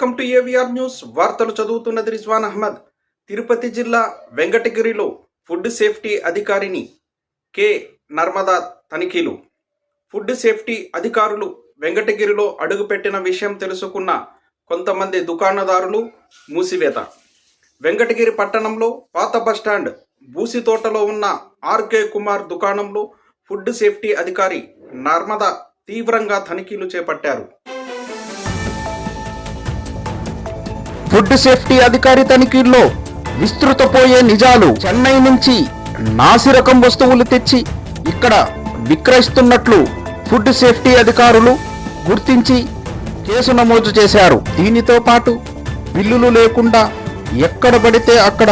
Welcome to AVR news. వార్తలు చదువుతున్నది రిజ్వాన్ అహ్మద్. తిరుపతి జిల్లా వెంకటగిరిలో ఫుడ్ సేఫ్టీ అధికారిని కె నర్మదా తనిఖీలు. ఫుడ్ సేఫ్టీ అధికారులు వెంకటగిరిలో అడుగుపెట్టిన విషయం తెలుసుకున్న కొంతమంది దుకాణదారులు మూసివేత. వెంకటగిరి పట్టణంలో పాత బస్టాండ్ బూసితోటలో ఉన్న ఆర్కే కుమార్ దుకాణంలో ఫుడ్ సేఫ్టీ అధికారి నర్మదా తీవ్రంగా తనిఖీలు చేపట్టారు. ఫుడ్ సేఫ్టీ అధికారి తనిఖీల్లో విస్తృతపోయే నిజాలు. చెన్నై నుంచి నాసిరకం వస్తువులు తెచ్చి ఇక్కడ విక్రయిస్తున్నట్లు ఫుడ్ సేఫ్టీ అధికారులు గుర్తించి కేసు నమోదు చేశారు. దీనితో పాటు బిల్లులు లేకుండా ఎక్కడ పడితే అక్కడ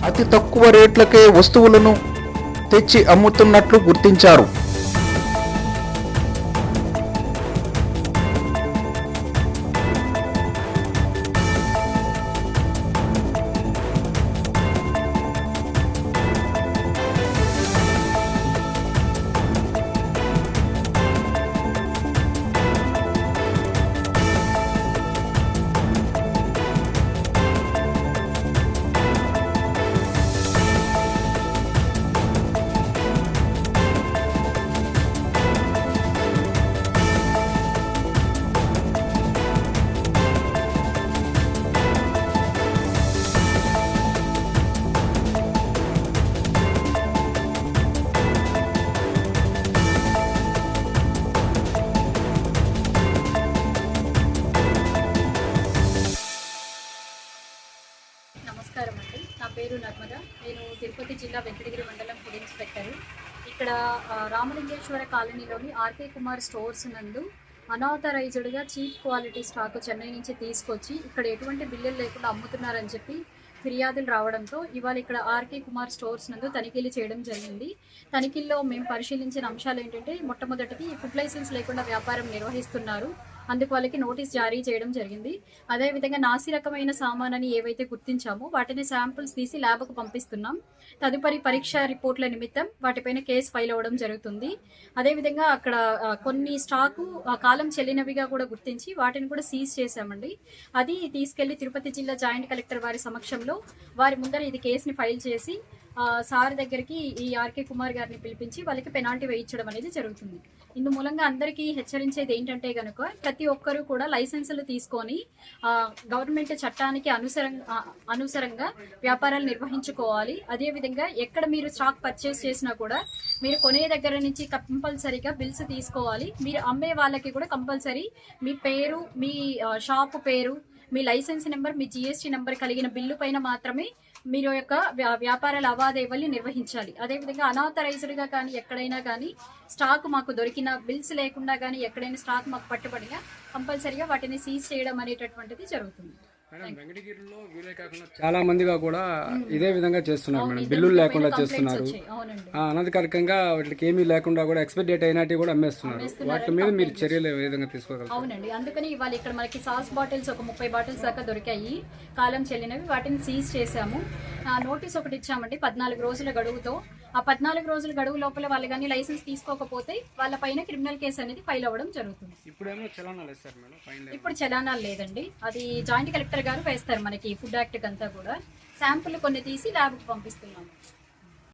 అతి తక్కువ రేట్లకే వస్తువులను తెచ్చి అమ్ముతున్నట్లు గుర్తించారు. నమస్కారం అండి. నా పేరు నర్మదా. నేను తిరుపతి జిల్లా వెంకటగిరి మండలం ఫుడ్ ఇన్స్పెక్టర్. ఇక్కడ రామలింగేశ్వర కాలనీలోని ఆర్కే కుమార్ స్టోర్స్ నందు అనాథరైజ్డ్గా చీప్ క్వాలిటీ స్టాక్ చెన్నై నుంచి తీసుకొచ్చి ఇక్కడ ఎటువంటి బిల్లులు లేకుండా అమ్ముతున్నారని చెప్పి ఫిర్యాదులు రావడంతో ఇవాళ ఇక్కడ ఆర్కే కుమార్ స్టోర్స్ నందు తనిఖీలు చేయడం జరిగింది. తనిఖీల్లో మేము పరిశీలించిన అంశాలు ఏంటంటే, మొట్టమొదటిది ఫుడ్ లైసెన్స్ లేకుండా వ్యాపారం నిర్వహిస్తున్నారు, అందుకు వాళ్ళకి నోటీస్ జారీ చేయడం జరిగింది. అదేవిధంగా నాసి రకమైన సామానని ఏవైతే గుర్తించామో వాటిని శాంపుల్స్ తీసి ల్యాబ్కు పంపిస్తున్నాం. తదుపరి పరీక్ష రిపోర్ట్ల నిమిత్తం వాటిపైన కేసు ఫైల్ అవ్వడం జరుగుతుంది. అదేవిధంగా అక్కడ కొన్ని స్టాకు కాలం చెల్లినవిగా కూడా గుర్తించి వాటిని కూడా సీజ్ చేశామండి. అది తీసుకెళ్లి తిరుపతి జిల్లా జాయింట్ కలెక్టర్ వారి సమక్షంలో వారి ముందర ఇది కేసుని ఫైల్ చేసి సార్ దగ్గరికి ఈ ఆర్కే కుమార్ గారిని పిలిపించి వాళ్ళకి పెనాల్టీ వేయించడం అనేది జరుగుతుంది. ఇందు మూలంగా అందరికీ హెచ్చరించేది ఏంటంటే కనుక, ప్రతి ఒక్కరూ కూడా లైసెన్సులు తీసుకొని గవర్నమెంట్ చట్టానికి అనుసరంగా వ్యాపారాలు నిర్వహించుకోవాలి. అదేవిధంగా ఎక్కడ మీరు స్టాక్ పర్చేస్ చేసినా కూడా మీరు కొనే దగ్గర నుంచి కంపల్సరీగా బిల్స్ తీసుకోవాలి. మీరు అమ్మే వాళ్ళకి కూడా కంపల్సరీ మీ పేరు, మీ షాపు పేరు, మీ లైసెన్స్ నెంబర్, మీ జిఎస్టీ నెంబర్ కలిగిన బిల్లు పైన మాత్రమే మీరు యొక్క వ్యాపార లావాదేవీలు నిర్వహించాలి. అదేవిధంగా అనాథరైజ్డ్గా కానీ ఎక్కడైనా కానీ స్టాక్ మాకు దొరికిన, బిల్స్ లేకుండా కానీ ఎక్కడైనా స్టాక్ మాకు పట్టుబడినా కంపల్సరీగా వాటిని సీజ్ చేయడం అనేటటువంటిది జరుగుతుంది. వెంకటగిరిలో వీలే కాకుండా చాలా మందిగా కూడా ఇదే విధంగా చేస్తున్నారు మేడం. బిల్లులు లేకుండా చేస్తున్నారు, అనధికారికంగా వాటికి ఏమీ లేకుండా కూడా ఎక్స్పైర్ డేట్ అయినట్టు కూడా అమ్మేస్తున్నారు. వాటి మీద మీరు చర్యలు ఏ విధంగా తీసుకోగలరు? అవునండి, అందుకని ఇవాళ ఇక్కడ మనకి సాస్ బాటిల్స్ ఒక 30 బాటిల్స్ దాకా దొరికాయి, కాలం చెల్లినవి. వాటిని సీజ్ చేశాము. నోటీస్ ఒకటి ఇచ్చామండి 14 రోజుల గడువుతో. ఆ 14 రోజుల గడువు లోపల వాళ్ళు కానీ లైసెన్స్ తీసుకోకపోతే వాళ్ళ పైన క్రిమినల్ కేసు అనేది ఫైల్ అవ్వడం జరుగుతుంది. ఇప్పుడు చలానాలు లేదండి, అది జాయింట్ కలెక్టర్ గారు వేస్తారు మనకి ఫుడ్ యాక్ట్ అంతా కూడా. శాంపుల్ కొన్ని తీసి ల్యాబ్కి పంపిస్తున్నాము.